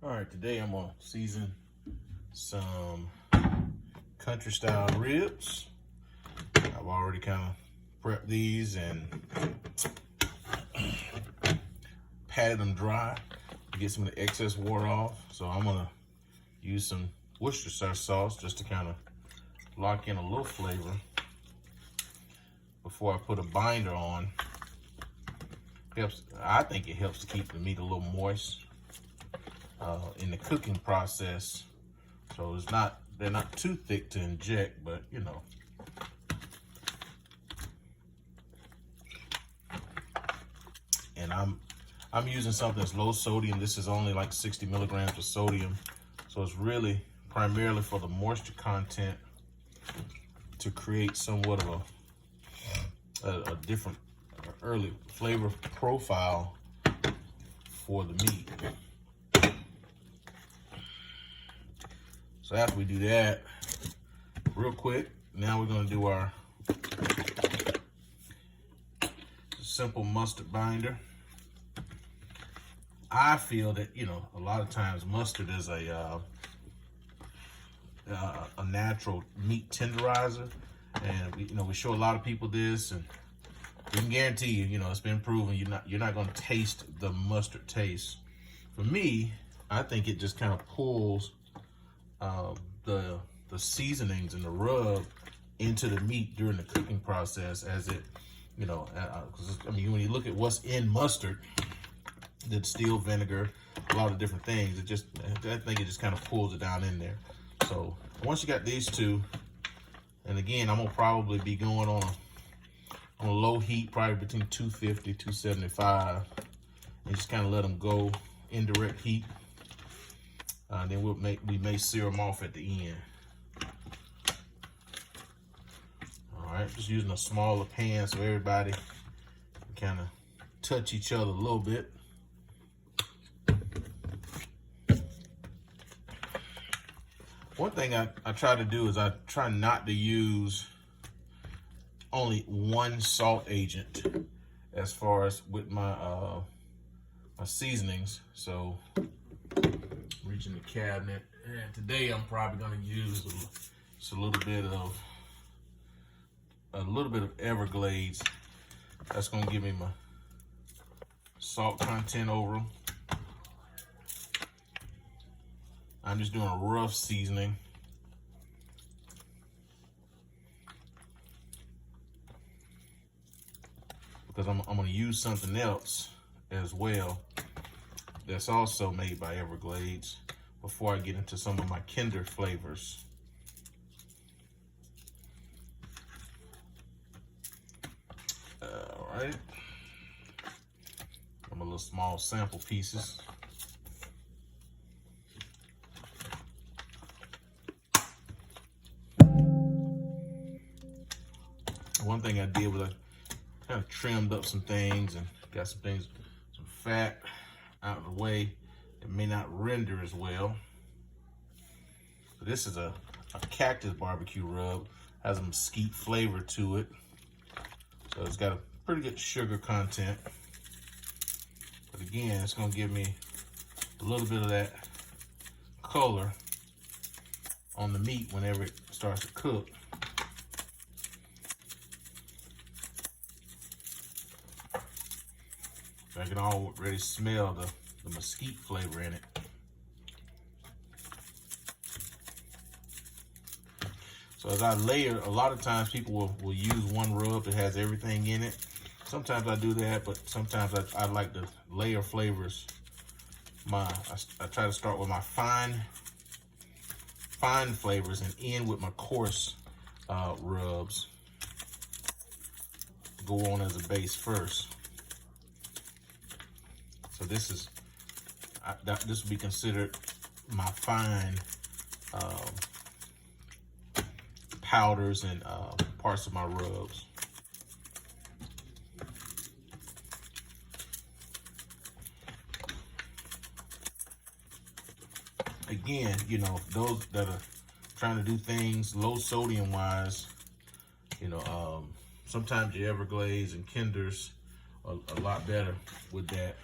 All right, today I'm gonna season some country style ribs. I've already kind of prepped these and patted them dry to get some of the excess water off. So I'm gonna use some Worcestershire sauce just to kind of lock in a little flavor before I put a binder on. I think it helps to keep the meat a little moist in the cooking process. So they're not too thick to inject, but you know. And I'm using something that's low sodium. This is only like 60 milligrams of sodium. So it's really primarily for the moisture content to create somewhat of a different early flavor profile for the meat. So after we do that, real quick, now we're gonna do our simple mustard binder. I feel that, you know, a lot of times mustard is a natural meat tenderizer, and we show a lot of people this, and we can guarantee you, it's been proven you're not going to taste the mustard taste. For me, I think it just kind of pulls the seasonings and the rub into the meat during the cooking process, as it, when you look at what's in mustard, the distill vinegar, a lot of different things, I think it just kind of pulls it down in there. So once you got these two, and again, I'm gonna probably be going on a low heat, probably between 250, 275, and just kind of let them go indirect heat. Then we may sear them off at the end. All right, just using a smaller pan so everybody can kind of touch each other a little bit. One thing I try to do is I try not to use only one salt agent as far as with my my seasonings. So reach in the cabinet, and today I'm probably going to use just a little bit of Everglades. That's going to give me my salt content over them. I'm just doing a rough seasoning. Because I'm going to use something else as well that's also made by Everglades before I get into some of my Kinder flavors. All right. I'm a little small sample pieces. One thing I did was I kind of trimmed up some things and got some fat out of the way that may not render as well. So this is a cactus barbecue rub, has a mesquite flavor to it. So it's got a pretty good sugar content. But again, it's gonna give me a little bit of that color on the meat whenever it starts to cook. I can already smell the mesquite flavor in it. So as I layer, a lot of times people will use one rub that has everything in it. Sometimes I do that, but sometimes I like to layer flavors. I try to start with my fine flavors and end with my coarse rubs. Go on as a base first. So this would be considered my fine powders and parts of my rubs. Again, those that are trying to do things low sodium wise, sometimes your Everglades and Kinders are a lot better with that.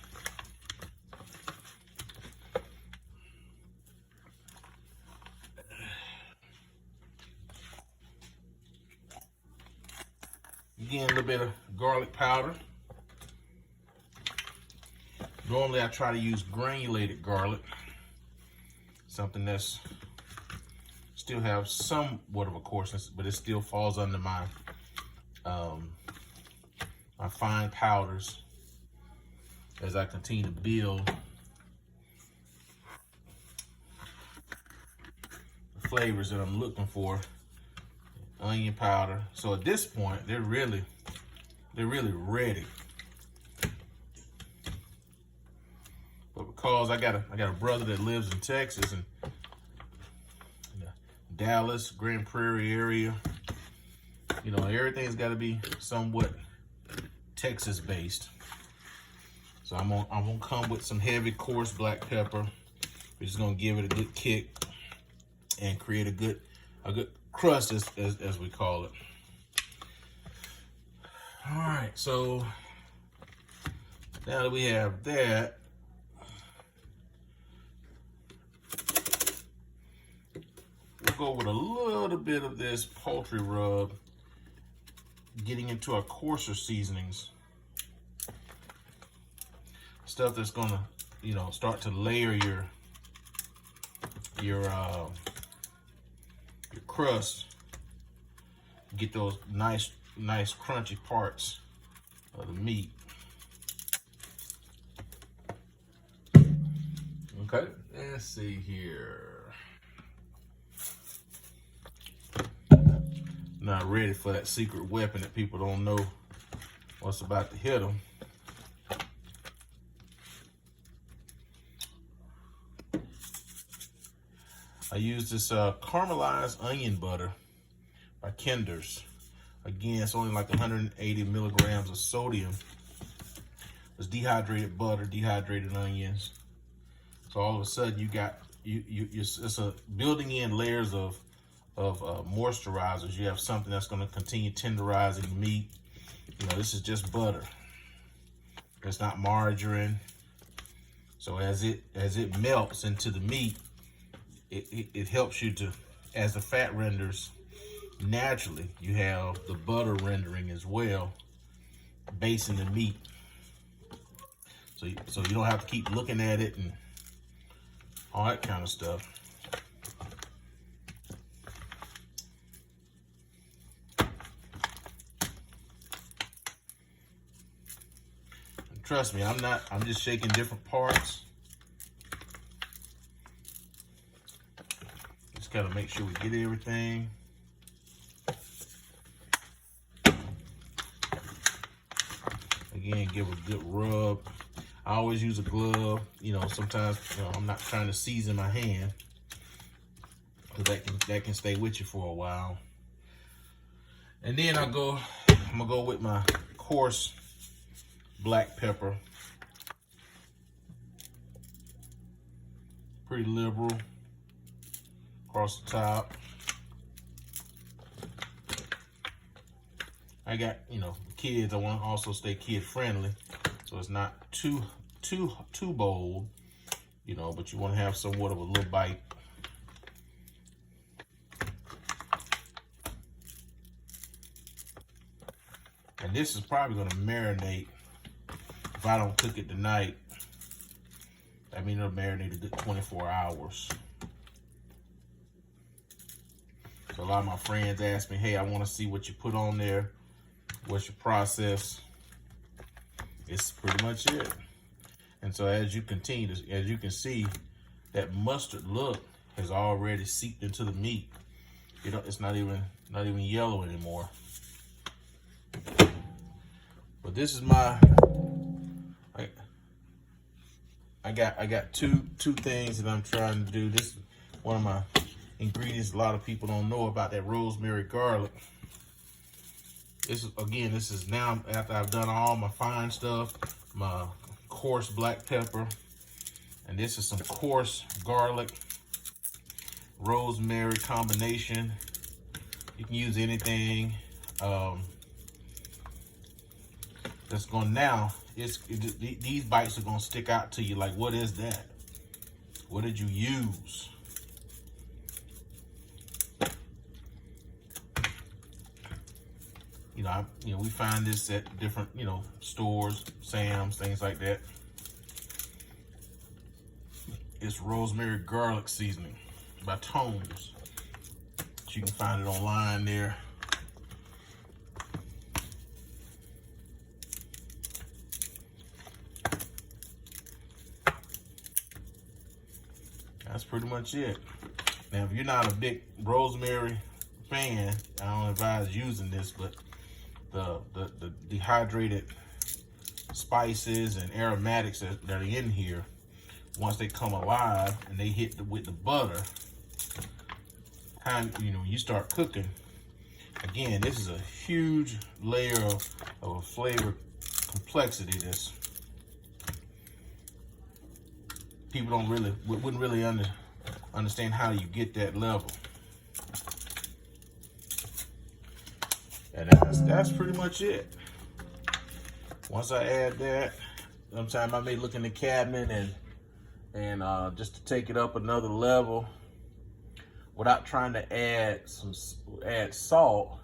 Again, a little bit of garlic powder. Normally I try to use granulated garlic, something that's still have somewhat of a coarseness, but it still falls under my my fine powders as I continue to build the flavors that I'm looking for. Onion powder. So at this point, they're really ready. But because I got a brother that lives in Texas and Dallas, Grand Prairie area, you know, everything's got to be somewhat Texas based. So I'm gonna come with some heavy coarse black pepper. We're just gonna give it a good kick and create a good crust, as we call it. All right, so now that we have that, we'll go with a little bit of this poultry rub, getting into our coarser seasonings. Stuff that's gonna, you know, start to layer your crust, get those nice crunchy parts of the meat. Okay, let's see here. Not ready for that secret weapon that people don't know what's about to hit them. I use this caramelized onion butter by Kinder's. Again, it's only like 180 milligrams of sodium. It's dehydrated butter, dehydrated onions. So all of a sudden you got it's a building in layers of moisturizers. You have something that's going to continue tenderizing the meat. You know, this is just butter. It's not margarine. So as it melts into the meat, it helps you to, as the fat renders naturally, you have the butter rendering as well, basing the meat. So you don't have to keep looking at it and all that kind of stuff. And trust me, I'm just shaking different parts. Just gotta make sure we get everything. Again, give a good rub. I always use a glove. You know, sometimes, you know, I'm not trying to season my hand, because that can stay with you for a while. And then I'm gonna go with my coarse black pepper. Pretty liberal across the top. I got, you know, kids. I want to also stay kid friendly, so it's not too bold, you know, but you want to have somewhat of a little bite. And this is probably going to marinate. If I don't cook it tonight, I mean, it'll marinate a good 24 hours. So a lot of my friends ask me, hey, I want to see what you put on there. What's your process? It's pretty much it. And so as you continue to, as you can see, that mustard look has already seeped into the meat. You know, it's not even yellow anymore. But this is my, I got two things that I'm trying to do. This is one of my ingredients a lot of people don't know about, that rosemary garlic. This is now after I've done all my fine stuff, my coarse black pepper, and this is some coarse garlic, rosemary combination. You can use anything. That's going now. These bites are gonna stick out to you like, what is that? What did you use? We find this at different, stores, Sam's, things like that. It's rosemary garlic seasoning by Tones. You can find it online there. That's pretty much it. Now, if you're not a big rosemary fan, I don't advise using this, but the dehydrated spices and aromatics that are in here, once they come alive and they hit with the butter, when you start cooking, again, this is a huge layer of a flavor complexity that's people wouldn't really understand how you get that level. And that's pretty much it. Once I add that, sometimes I may look in the cabinet and just to take it up another level without trying to add salt,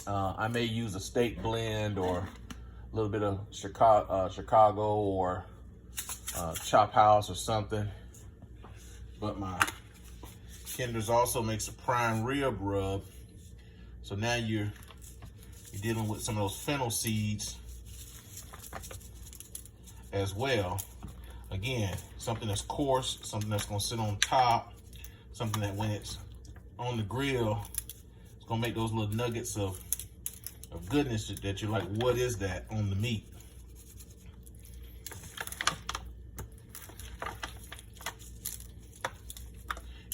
I may use a steak blend or a little bit of Chicago or Chop House or something. But my Kinders also makes a prime rib rub. So now you're dealing with some of those fennel seeds as well. Again, something that's coarse, something that's gonna sit on top, something that when it's on the grill, it's gonna make those little nuggets of goodness that you're like, what is that on the meat?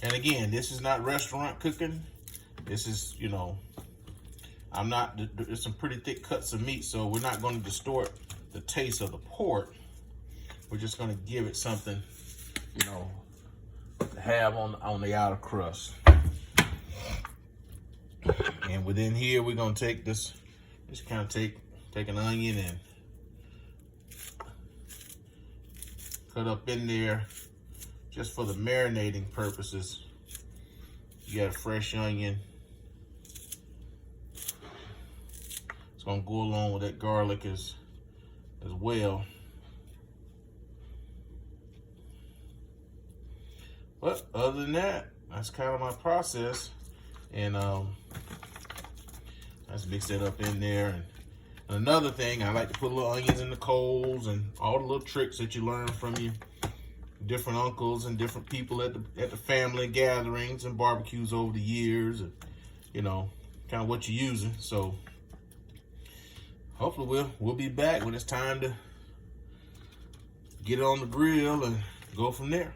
And again, this is not restaurant cooking. This is, there's some pretty thick cuts of meat, so we're not going to distort the taste of the pork. We're just going to give it something, to have on the outer crust. And within here, we're going to take this, just kind of take an onion and cut up in there just for the marinating purposes. You got a fresh onion. It's gonna go along with that garlic as well. But other than that, that's kind of my process. And let's mix that up in there. And another thing, I like to put little onions in the coals and all the little tricks that you learn from your different uncles and different people at the family gatherings and barbecues over the years, and kind of what you're using. So hopefully we'll be back when it's time to get it on the grill and go from there.